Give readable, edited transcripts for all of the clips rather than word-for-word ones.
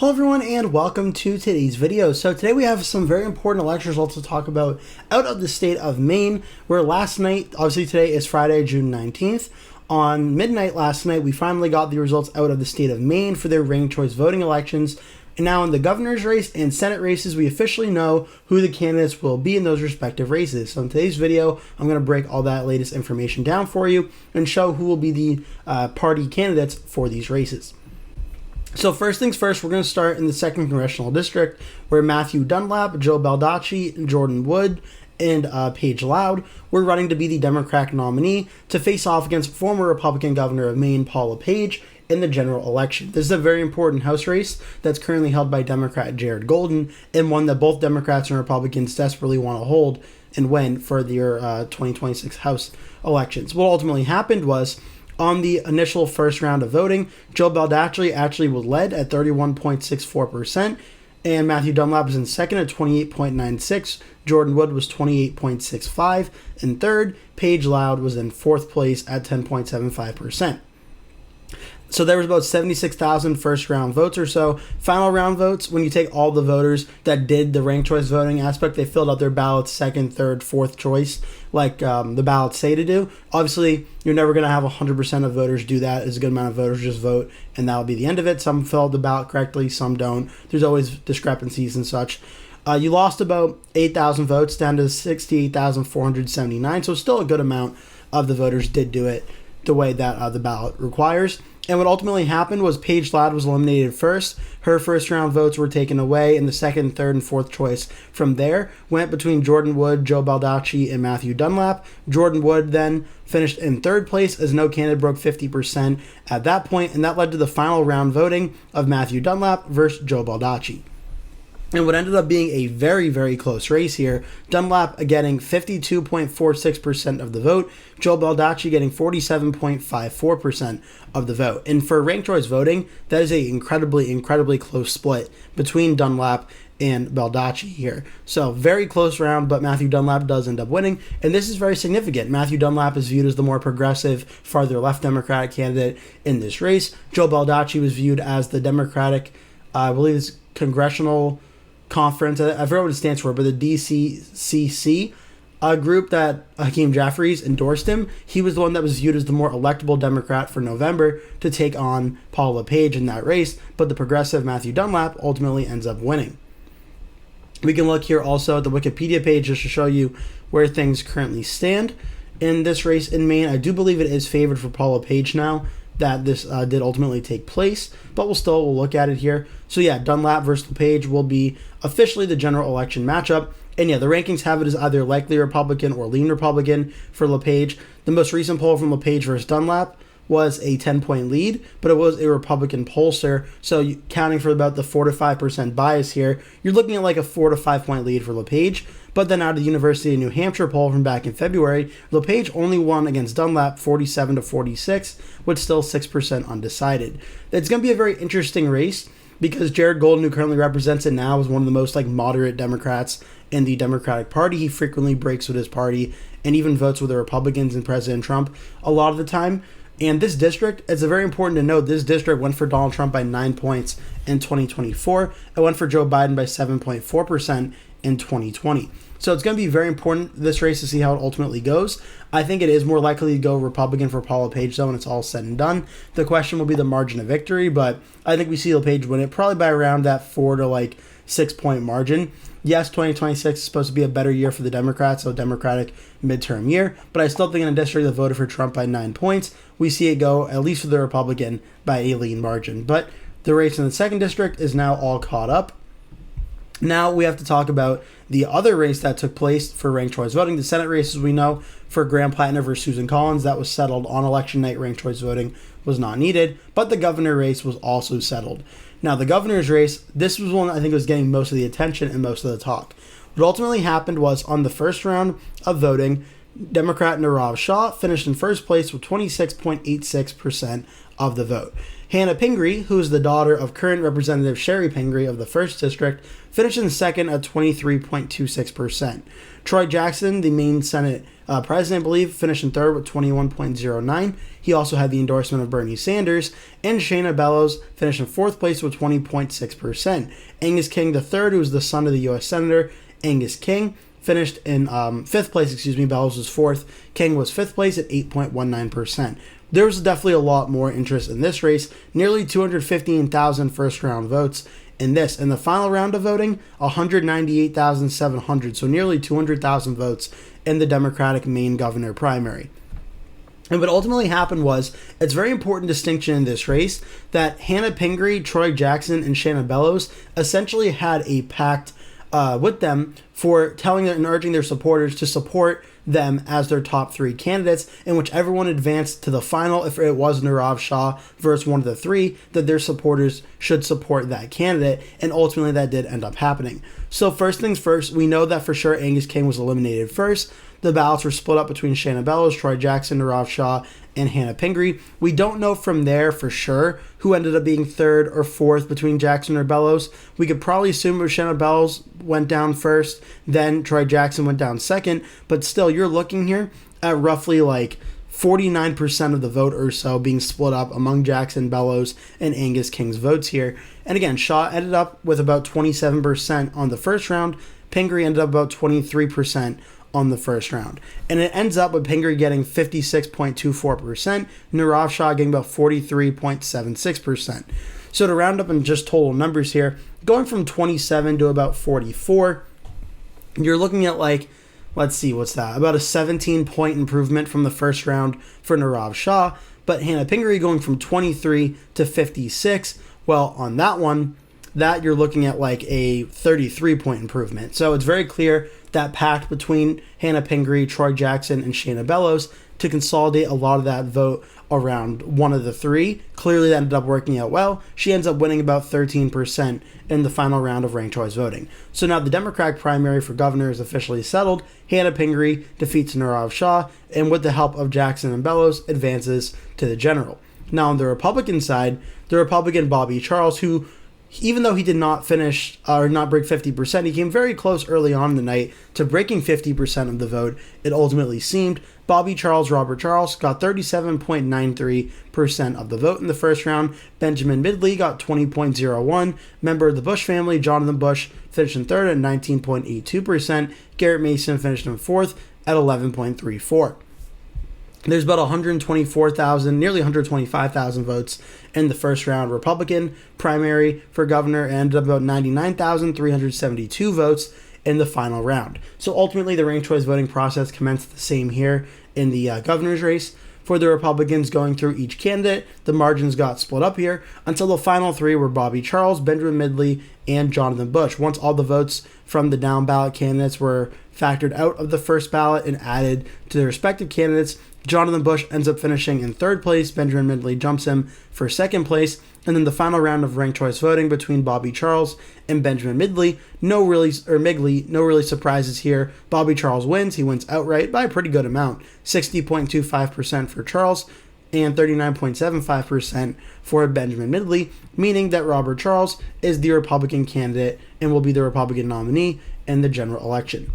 Hello everyone and welcome to today's video. So today we have some very important election results to talk about out of the state of Maine, where last night, obviously today is Friday, June 19th, on midnight last night we finally got the results out of the state of Maine for their ranked choice voting elections. And now in the governor's race and Senate races, we officially know who the candidates will be in those respective races. So in today's video, I'm going to break all that latest information down for you and show who will be the party candidates for these races. So first things first, we're going to start in the 2nd Congressional District, where Matthew Dunlap, Joe Baldacci, Jordan Wood, and Paige Loud were running to be the Democratic nominee to face off against former Republican Governor of Maine, Paul LePage, in the general election. This is a very important House race that's currently held by Democrat Jared Golden, and one that both Democrats and Republicans desperately want to hold and win for their 2026 House elections. What ultimately happened was, on the initial first round of voting, Joe Baldacci actually was led at 31.64%, and Matthew Dunlap was in second at 28.96%. Jordan Wood was 28.65%. And third, Paige Loud was in fourth place at 10.75%. So there was about 76,000 first round votes or so. Final round votes, when you take all the voters that did the ranked choice voting aspect, they filled out their ballots second, third, fourth choice, like the ballots say to do. Obviously, you're never going to have 100% of voters do that. It's a good amount of voters just vote, and that'll be the end of it. Some fill out the ballot correctly, some don't. There's always discrepancies and such. You lost about 8,000 votes down to 68,479, so still a good amount of the voters did do it the way that the ballot requires. And what ultimately happened was Paige Loud was eliminated first. Her first round votes were taken away, and the second, third, and fourth choice from there went between Jordan Wood, Joe Baldacci, and Matthew Dunlap. Jordan Wood then finished in third place as no candidate broke 50% at that point, and that led to the final round voting of Matthew Dunlap versus Joe Baldacci. And what ended up being a very, very close race here, Dunlap getting 52.46% of the vote, Joe Baldacci getting 47.54% of the vote. And for ranked choice voting, that is a incredibly close split between Dunlap and Baldacci here. So very close round, but Matthew Dunlap does end up winning, and this is very significant. Matthew Dunlap is viewed as the more progressive, farther left Democratic candidate in this race. Joe Baldacci was viewed as the Democratic, I believe it's Congressional Conference, I forget what it stands for, but the DCCC group that Hakeem Jeffries endorsed him. He was the one that was viewed as the more electable Democrat for November to take on Paul LePage in that race, but the progressive Matthew Dunlap ultimately ends up winning. We can look here also at the Wikipedia page just to show you where things currently stand in this race in Maine. I do believe it is favored for Paul LePage now that this did ultimately take place, but we'll look at it here. So yeah, Dunlap versus LePage will be officially the general election matchup. And yeah, the rankings have it as either likely Republican or lean Republican for LePage. The most recent poll from LePage versus Dunlap was a 10-point lead, but it was a Republican pollster. So counting for about the 4 to 5% bias here, you're looking at like a 4 to 5 point lead for LePage. But then out of the University of New Hampshire poll from back in February, LePage only won against Dunlap 47 to 46, with still 6% undecided. It's going to be a very interesting race because Jared Golden, who currently represents it now, is one of the most moderate Democrats in the Democratic Party. He frequently breaks with his party and even votes with the Republicans and President Trump a lot of the time. And this district, it's very important to note, this district went for Donald Trump by 9 points in 2024. It went for Joe Biden by 7.4% in 2020. So it's going to be very important, this race, to see how it ultimately goes. I think it is more likely to go Republican for Paul LePage, though, when it's all said and done. The question will be the margin of victory, but I think we see LePage win it probably by around that 4 to 6 point margin. Yes, 2026 is supposed to be a better year for the Democrats, so Democratic midterm year, but I still think in a district that voted for Trump by 9 points, we see it go, at least for the Republican, by a lean margin. But the race in the 2nd district is now all caught up. Now we have to talk about the other race that took place for ranked choice voting. The Senate race, as we know, for Graham Plattner versus Susan Collins, that was settled on election night. Ranked choice voting was not needed, but the governor race was also settled. Now the governor's race, this was one I think was getting most of the attention and most of the talk. What ultimately happened was on the first round of voting, Democrat Nirav Shah finished in first place with 26.86% of the vote. Hannah Pingree, who is the daughter of current Representative Sherry Pingree of the 1st District, finished in second at 23.26%. Troy Jackson, the Maine Senate president, I believe, finished in third with 21.09%. He also had the endorsement of Bernie Sanders. And Shayna Bellows finished in fourth place with 20.6%. Angus King III, who is the son of the U.S. Senator Angus King, finished in fifth place. Bellows was fourth. King was fifth place at 8.19%. There was definitely a lot more interest in this race. Nearly 215,000 first-round votes in this. In the final round of voting, 198,700, so nearly 200,000 votes in the Democratic Maine governor primary. And what ultimately happened was, it's a very important distinction in this race that Hannah Pingree, Troy Jackson, and Shayna Bellows essentially had a pact with them for telling and urging their supporters to support them as their top three candidates, in which everyone advanced to the final. If it was Nirav Shah versus one of the three, that their supporters should support that candidate, and ultimately that did end up happening. So first things first, we know that for sure Angus King was eliminated first. The ballots were split up between Shayna Bellows, Troy Jackson, Nirav Shah, and Hannah Pingree. We don't know from there for sure who ended up being third or fourth between Jackson or Bellows. We could probably assume Shayna Bellows went down first, then Troy Jackson went down second, but still you're looking here at roughly like 49% of the vote or so being split up among Jackson, Bellows, and Angus King's votes here. And again, Shaw ended up with about 27% on the first round. Pingree ended up about 23% on the first round. And it ends up with Pingree getting 56.24%, Nirav Shah getting about 43.76%. So to round up in just total numbers here, going from 27 to about 44, you're looking at like, let's see, what's that? About a 17-point improvement from the first round for Nirav Shah, but Hannah Pingree going from 23 to 56. Well, on that one, that you're looking at like a 33-point improvement. So it's very clear that pact between Hannah Pingree, Troy Jackson, and Shayna Bellows to consolidate a lot of that vote around one of the three. Clearly that ended up working out well. She ends up winning about 13% in the final round of ranked choice voting. So now the Democratic primary for governor is officially settled. Hannah Pingree defeats Nirav Shah, and with the help of Jackson and Bellows, advances to the general. Now on the Republican side, the Republican Bobby Charles, who even though he did not finish or not break 50%, he came very close early on in the night to breaking 50% of the vote, it ultimately seemed. Robert Charles, got 37.93% of the vote in the first round. Benjamin Midley got 20.01%. Member of the Bush family, Jonathan Bush, finished in third at 19.82%. Garrett Mason finished in fourth at 11.34%. There's about 124,000, nearly 125,000 votes in the first round Republican primary for governor, and ended up about 99,372 votes in the final round. So ultimately, the ranked choice voting process commenced the same here in the governor's race. For the Republicans going through each candidate, the margins got split up here until the final three were Bobby Charles, Benjamin Midley, and Jonathan Bush. Once all the votes from the down ballot candidates were factored out of the first ballot and added to the respective candidates, Jonathan Bush ends up finishing in third place. Benjamin Midley jumps him for second place. And then the final round of ranked choice voting between Bobby Charles and Benjamin Midley. No really surprises here. Bobby Charles wins. He wins outright by a pretty good amount. 60.25% for Charles and 39.75% for Benjamin Midley, meaning that Robert Charles is the Republican candidate and will be the Republican nominee in the general election.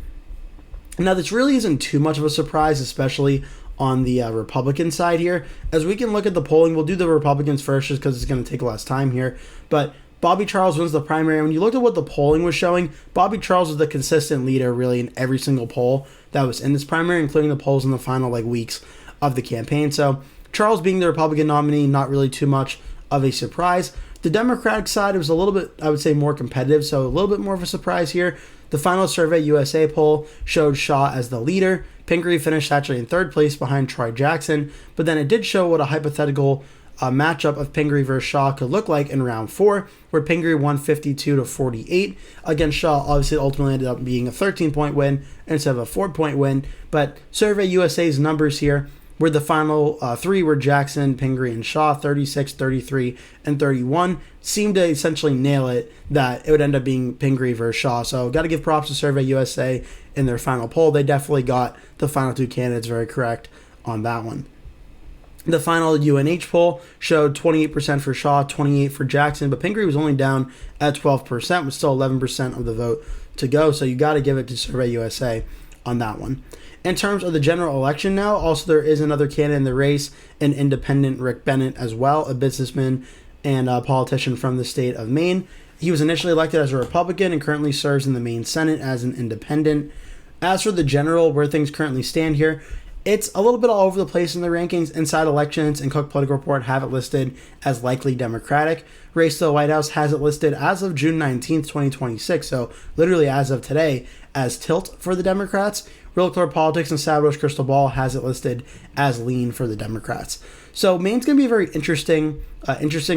Now, this really isn't too much of a surprise, especially on the Republican side here. As we can look at the polling, we'll do the Republicans first just because it's going to take less time here. But Bobby Charles wins the primary. When you look at what the polling was showing, Bobby Charles was the consistent leader really in every single poll that was in this primary, including the polls in the final weeks of the campaign. So Charles being the Republican nominee, not really too much of a surprise. The Democratic side was a little bit, I would say, more competitive, so a little bit more of a surprise here. The final Survey USA poll showed Shaw as the leader. Pingree finished actually in third place behind Troy Jackson, but then it did show what a hypothetical matchup of Pingree versus Shaw could look like in round 4, where Pingree won 52-48 against Shaw. Obviously, it ultimately ended up being a 13-point win instead of a 4-point win, but Survey USA's numbers here where the final three were Jackson, Pingree, and Shaw, 36, 33, and 31, seemed to essentially nail it that it would end up being Pingree versus Shaw. So got to give props to Survey USA in their final poll. They definitely got the final two candidates very correct on that one. The final UNH poll showed 28% for Shaw, 28% for Jackson, but Pingree was only down at 12%, with still 11% of the vote to go. So you got to give it to Survey USA on that one. In terms of the general election now, also there is another candidate in the race, an independent, Rick Bennett as well, a businessman and a politician from the state of Maine. He was initially elected as a Republican and currently serves in the Maine Senate as an independent. As for the general, where things currently stand here, it's a little bit all over the place in the rankings. Inside Elections and Cook Political Report have it listed as likely Democratic. Race to the White House has it listed as of June 19th, 2026, so literally as of today, as tilt for the Democrats. Real Clear Politics and Salvador's Crystal Ball has it listed as lean for the Democrats. So Maine's going to be a very interesting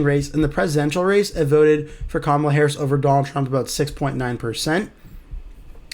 race. In the presidential race, it voted for Kamala Harris over Donald Trump about 6.9%.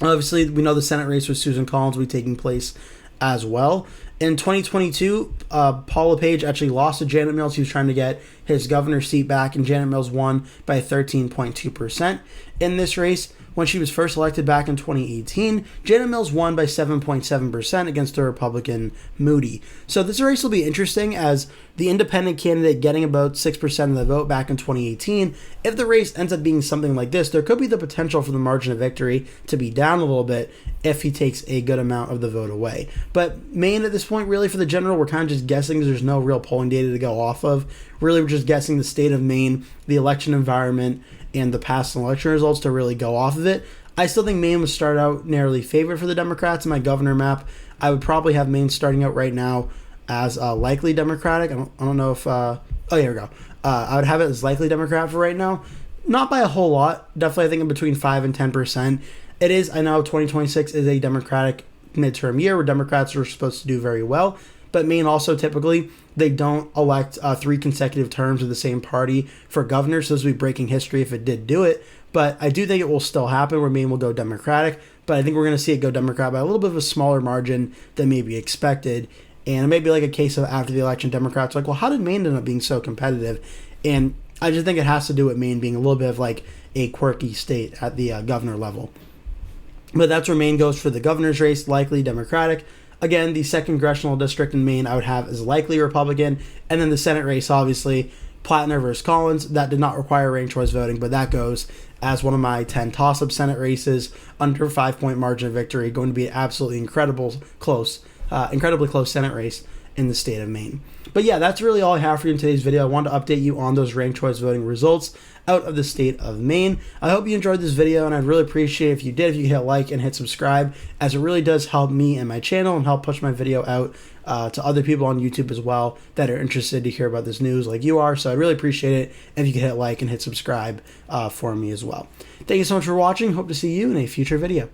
Obviously, we know the Senate race with Susan Collins will be taking place as well. In 2022, Paul LePage actually lost to Janet Mills. He was trying to get his governor's seat back, and Janet Mills won by 13.2%. In this race, when she was first elected back in 2018, Janet Mills won by 7.7% against the Republican Moody. So this race will be interesting, as the independent candidate getting about 6% of the vote back in 2018. If the race ends up being something like this, there could be the potential for the margin of victory to be down a little bit if he takes a good amount of the vote away. But Maine at this point, really for the general, we're kind of just guessing because there's no real polling data to go off of. Really, we're just guessing the state of Maine, the election environment, and the past election results to really go off of it. I still think Maine would start out narrowly favored for the Democrats in my governor map. I would probably have Maine starting out right now as likely Democratic. I don't know if... oh, here we go. I would have it as likely Democrat for right now. Not by a whole lot. Definitely, I think in between 5 and 10%. It is, I know 2026 is a Democratic midterm year where Democrats are supposed to do very well. But Maine also typically, they don't elect 3 consecutive terms of the same party for governor, so this would be breaking history if it did do it. But I do think it will still happen where Maine will go Democratic, but I think we're going to see it go Democrat by a little bit of a smaller margin than maybe expected. And it may be like a case of after the election, Democrats are like, well, how did Maine end up being so competitive? And I just think it has to do with Maine being a little bit of like a quirky state at the governor level. But that's where Maine goes for the governor's race, likely Democratic. Again, the 2nd Congressional District in Maine I would have as likely Republican. And then the Senate race, obviously, Plattner versus Collins. That did not require ranked choice voting, but that goes as one of my 10 toss-up Senate races under 5-point margin of victory. Going to be an absolutely incredibly close Senate race in the state of Maine. But yeah, that's really all I have for you in today's video. I wanted to update you on those ranked choice voting results out of the state of Maine. I hope you enjoyed this video, and I'd really appreciate if you did, if you hit like and hit subscribe, as it really does help me and my channel and help push my video out to other people on YouTube as well that are interested to hear about this news like you are. So I'd really appreciate it if you could hit like and hit subscribe for me as well. Thank you so much for watching. Hope to see you in a future video.